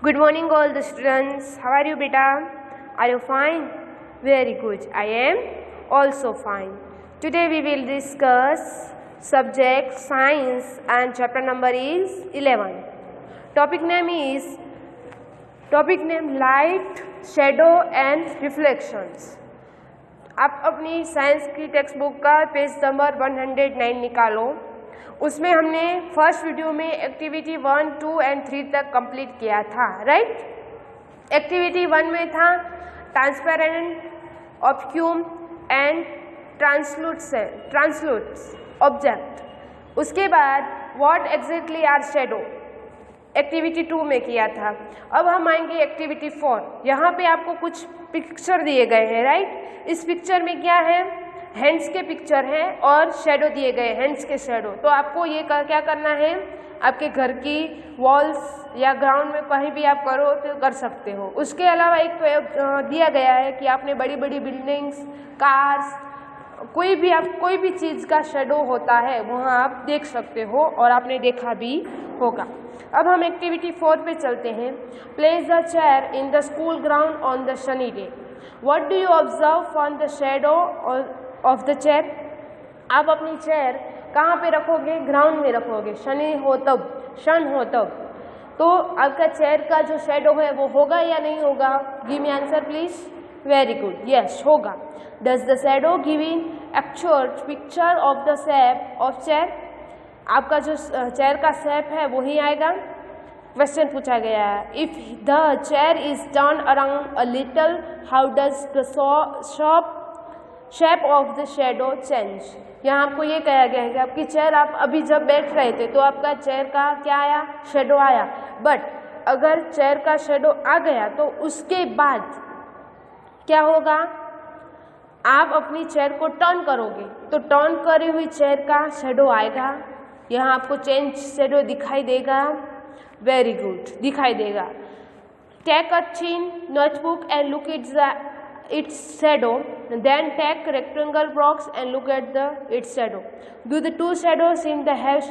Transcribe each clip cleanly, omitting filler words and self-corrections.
Good morning all the students. How are you beta? Are you fine? Very good. I am also fine. Today we will discuss subject science and chapter number is 11. Topic name light, shadow and reflections. आप अपनी science की text book का page number 109 निकालो। उसमें हमने first video में activity 1, 2 and 3 तक complete किया था, राइट। एक्टिविटी 1 में था transparent, obscure and translucent object. उसके बाद what exactly are shadow, activity 2 में किया था। अब हम आएंगे एक्टिविटी 4। यहाँ पे आपको कुछ पिक्चर दिए गए हैं, राइट। इस पिक्चर में क्या है, हैंड्स के पिक्चर है और शेडो दिए गए, हैंड्स के शेडो। तो आपको ये क्या करना है, आपके घर की वॉल्स या ग्राउंड में कहीं भी आप करो तो कर सकते हो। उसके अलावा एक तो दिया गया है कि आपने बड़ी बड़ी बिल्डिंग्स, कार्स, कोई भी चीज़ का शेडो होता है वहाँ आप देख सकते हो और आपने देखा भी होगा। अब हम एक्टिविटी 4 पे चलते हैं। Place the chair in the school ground on the sunny day. What do you observe from the shadow of the chair. आप अपनी चेयर कहाँ पे रखोगे, ग्राउंड में रखोगे, सन हो तब। तो आपका चेयर का जो शेडो है वो होगा या नहीं होगा, give me answer please. Very good, yes होगा। Does the shadow give in actual picture of the shape of chair. आपका जो चेयर का शेप है वही आएगा। क्वेश्चन पूछा गया है, if the chair is turn around a little how does the shape of the shadow change. यहाँ आपको ये कहा गया है कि आपकी चेयर, आप अभी जब बैठ रहे थे तो आपका चेयर का क्या आया, शेडो आया। बट अगर चेयर का शेडो आ गया तो उसके बाद क्या होगा, आप अपनी चेयर को टर्न करोगे तो टर्न करी हुई चेयर का शेडो आएगा। यहाँ आपको चेंज शेडो दिखाई देगा। वेरी गुड, दिखाई देगा। Take a thin notebook and look its shadow, then take rectangle box and look at its shadow. Do the two shadows in the have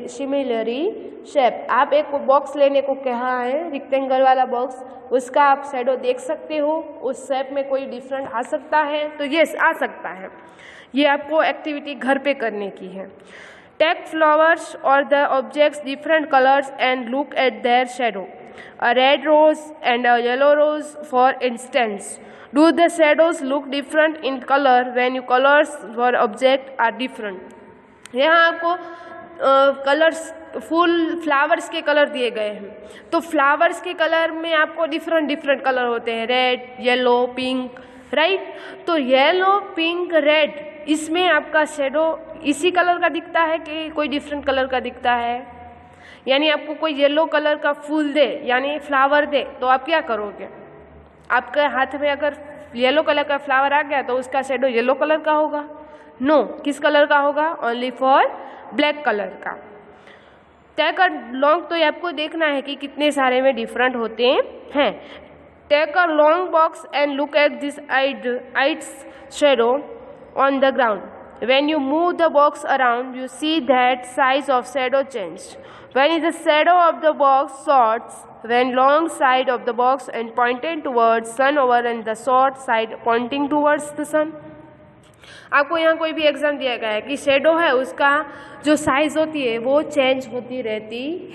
similarly shape? आप एक box लेने को कहा है, रेक्टेंगल वाला बॉक्स, उसका आप शेडो देख सकते हो। उस शेप में कोई डिफरेंट आ सकता है, तो यस आ सकता है। ये आपको एक्टिविटी घर पे करने की है। टेक फ्लावर्स और the objects different colours and look eight there shadow. A red rose and a yellow rose for instance. Do the shadows look different in color when your colors for object are different? यहाँ आपको colours, फूल flowers के colour दिए गए हैं। तो flowers के colour में आपको डिफरेंट कलर होते हैं, रेड, येलो, पिंक, राइट। तो येलो, पिंक, रेड, इसमें आपका शेडो इसी कलर का दिखता है कि कोई डिफरेंट कलर का दिखता है। यानी आपको कोई येलो कलर का फूल दे, यानी फ्लावर दे, तो आप क्या करोगे, आपके हाथ में अगर येलो कलर का फ्लावर आ गया तो उसका शेडो येलो कलर का होगा। नो, किस कलर का होगा, ओनली फॉर ब्लैक कलर का। टेक अ लॉन्ग, तो आपको देखना है कि कितने सारे में डिफरेंट होते हैं। Take a long box and look at this its shadow on the ground. When you move the box around, you see that size of shadow changed. When is the shadow of the box short, when long side of the box and pointed towards sun over and the short side pointing towards the sun? आपको यहाँ कोई भी exam दिया गया है कि shadow है उसका जो साइज होती है वो चेंज होती रहती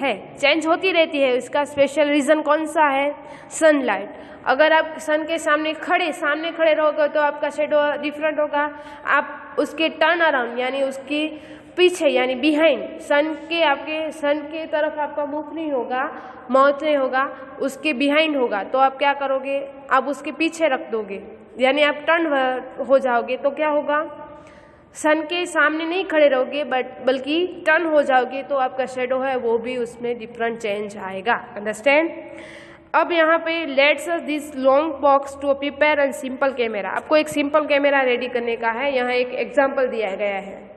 है। इसका स्पेशल रीज़न कौन सा है, सनलाइट। अगर आप सन के सामने खड़े रहोगे तो आपका शेडो डिफरेंट होगा। आप उसके टर्न अराउंड यानी उसकी पीछे यानी बिहाइंड, आपके सन के तरफ आपका मुख नहीं होगा, माउथ नहीं होगा, उसके बिहाइंड होगा। तो आप क्या करोगे, आप उसके पीछे रख दोगे, यानी आप टर्न हो जाओगे। तो क्या होगा, सन के सामने नहीं खड़े रहोगे बल्कि टर्न हो जाओगे, तो आपका शेडो है वो भी उसमें डिफरेंट चेंज आएगा। अंडरस्टैंड। अब यहाँ पे let's this long box to prepare and simple camera. आपको एक सिंपल कैमरा रेडी करने का है। यहाँ एक एग्जाम्पल दिया गया है,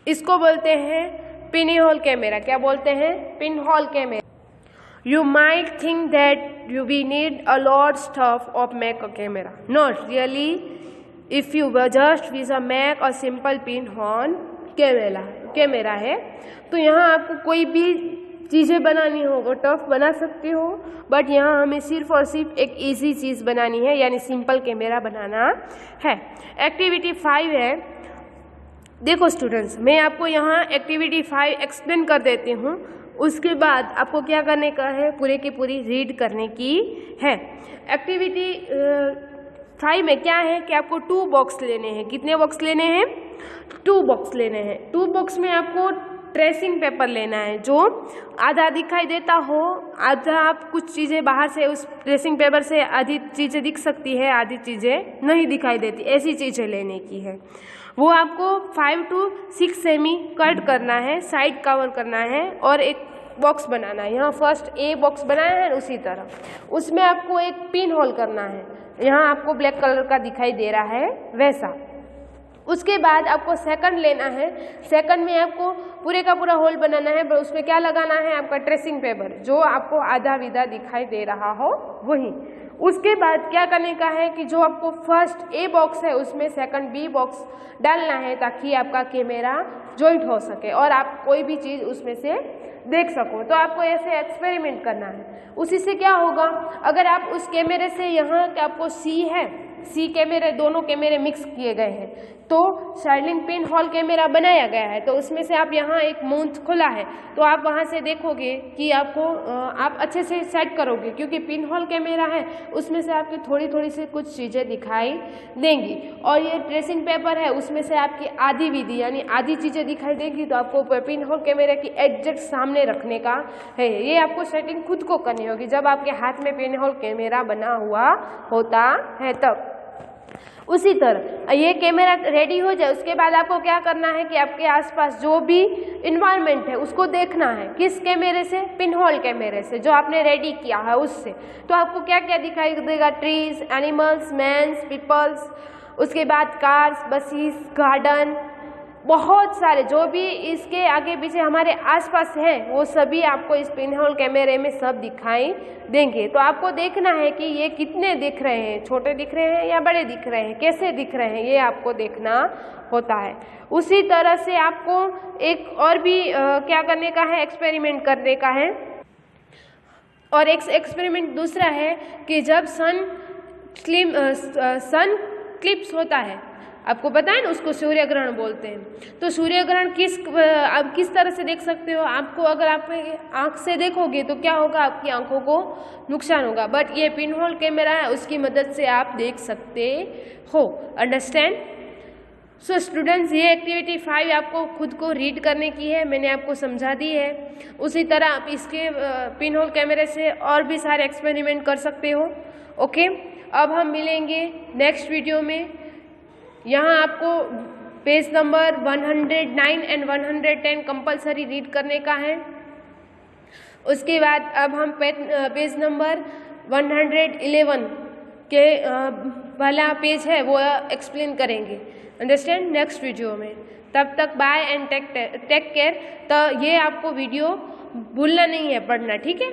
इसको बोलते हैं पिन होल कैमरा। क्या बोलते हैं, pin hole camera. You might think that we need a lot stuff of make a camera. Not really. If you just make a simple pinhole camera है, तो यहाँ आपको कोई भी चीज़ें बनानी हो वो टफ बना सकते हो, बट यहाँ हमें सिर्फ और सिर्फ एक इजी चीज़ बनानी है, यानी सिंपल कैमरा बनाना है। एक्टिविटी 5 है। देखो स्टूडेंट्स, मैं आपको यहाँ एक्टिविटी 5 एक्सप्लेन कर देती हूँ, उसके बाद आपको क्या करने का है, पूरे की पूरी रीड करने की है। एक्टिविटी 5 में क्या है कि आपको 2 बॉक्स लेने हैं। कितने बॉक्स लेने हैं? 2 बॉक्स लेने हैं। 2 बॉक्स में आपको ट्रेसिंग पेपर लेना है, जो आधा दिखाई देता हो, आधा आप कुछ चीज़ें बाहर से उस ट्रेसिंग पेपर से आधी चीज़ें दिख सकती है, आधी चीज़ें नहीं दिखाई देती, ऐसी चीज़ें लेने की है। वो आपको 5 to 6 सेमी कट करना है, साइड कवर करना है और एक बॉक्स बनाना है। यहाँ फर्स्ट ए बॉक्स बनाया है, उसी तरह उसमें आपको एक पिन होल करना है, यहाँ आपको ब्लैक कलर का दिखाई दे रहा है वैसा। उसके बाद आपको सेकंड लेना है, सेकंड में आपको पूरे का पूरा होल बनाना है, पर उसमें क्या लगाना है, आपका ट्रेसिंग पेपर, जो आपको आधा विधा दिखाई दे रहा हो वही। उसके बाद क्या करने का है कि जो आपको फर्स्ट ए बॉक्स है उसमें सेकंड बी बॉक्स डालना है, ताकि आपका कैमरा जॉइंट हो सके और आप कोई भी चीज़ उसमें से देख सको। तो आपको ऐसे एक्सपेरिमेंट करना है। उसी से क्या होगा, अगर आप उस कैमरे से यहाँ आपको सी है, सी कैमरे, दोनों कैमरे मिक्स किए गए हैं, तो शार्लिन पिन होल कैमरा बनाया गया है, तो उसमें से आप यहाँ एक माउथ खुला है, तो आप वहाँ से देखोगे कि आपको आप अच्छे से सेट करोगे, क्योंकि पिन होल कैमरा है उसमें से आपकी थोड़ी थोड़ी सी कुछ चीज़ें दिखाई देंगी। और ये ट्रेसिंग पेपर है, उसमें से आपकी आधी विधि यानी आधी चीज़ें दिखाई देंगी, तो आपको पिन होल कैमरे की एग्जैक्ट सामने रखने का है। ये आपको सेटिंग खुद को करनी होगी जब आपके हाथ में पिन होल कैमरा बना हुआ होता है तब। उसी तरह ये कैमरा रेडी हो जाए, उसके बाद आपको क्या करना है कि आपके आसपास जो भी इन्वायरमेंट है उसको देखना है। किस कैमरे से? पिन होल कैमरे से, जो आपने रेडी किया है उससे। तो आपको क्या क्या दिखाई देगा? ट्रीज, एनिमल्स, मैन्स, पीपल्स, उसके बाद कार्स, बसेस, गार्डन, बहुत सारे जो भी इसके आगे पीछे हमारे आसपास हैं वो सभी आपको इस पिन होल कैमरे में सब दिखाई देंगे। तो आपको देखना है कि ये कितने दिख रहे हैं, छोटे दिख रहे हैं या बड़े दिख रहे हैं, कैसे दिख रहे हैं, ये आपको देखना होता है। उसी तरह से आपको एक और भी क्या करने का है, एक्सपेरिमेंट करने का है। और एक एक्सपेरिमेंट दूसरा है कि जब सन क्लिप्स होता है, आपको पता है ना, उसको सूर्य ग्रहण बोलते हैं। तो सूर्य ग्रहण आप किस तरह से देख सकते हो? आपको अगर आप आँख से देखोगे तो क्या होगा, आपकी आंखों को नुकसान होगा, बट ये पिन होल कैमरा है, उसकी मदद से आप देख सकते हो। अंडरस्टैंड? सो स्टूडेंट्स, ये एक्टिविटी 5 आपको खुद को रीड करने की है, मैंने आपको समझा दी है। उसी तरह आप इसके पिन होल कैमरे से और भी सारे एक्सपेरिमेंट कर सकते हो। ओके, अब हम मिलेंगे नेक्स्ट वीडियो में। यहाँ आपको page number 109 and 110 compulsory read करने का है। उसके बाद अब हम पेज नंबर 111 के वाला पेज है वो एक्सप्लेन करेंगे। अंडरस्टैंड? नेक्स्ट वीडियो में। तब तक बाय एंड टेक केयर। तो ये आपको वीडियो भूलना नहीं है, पढ़ना, ठीक है?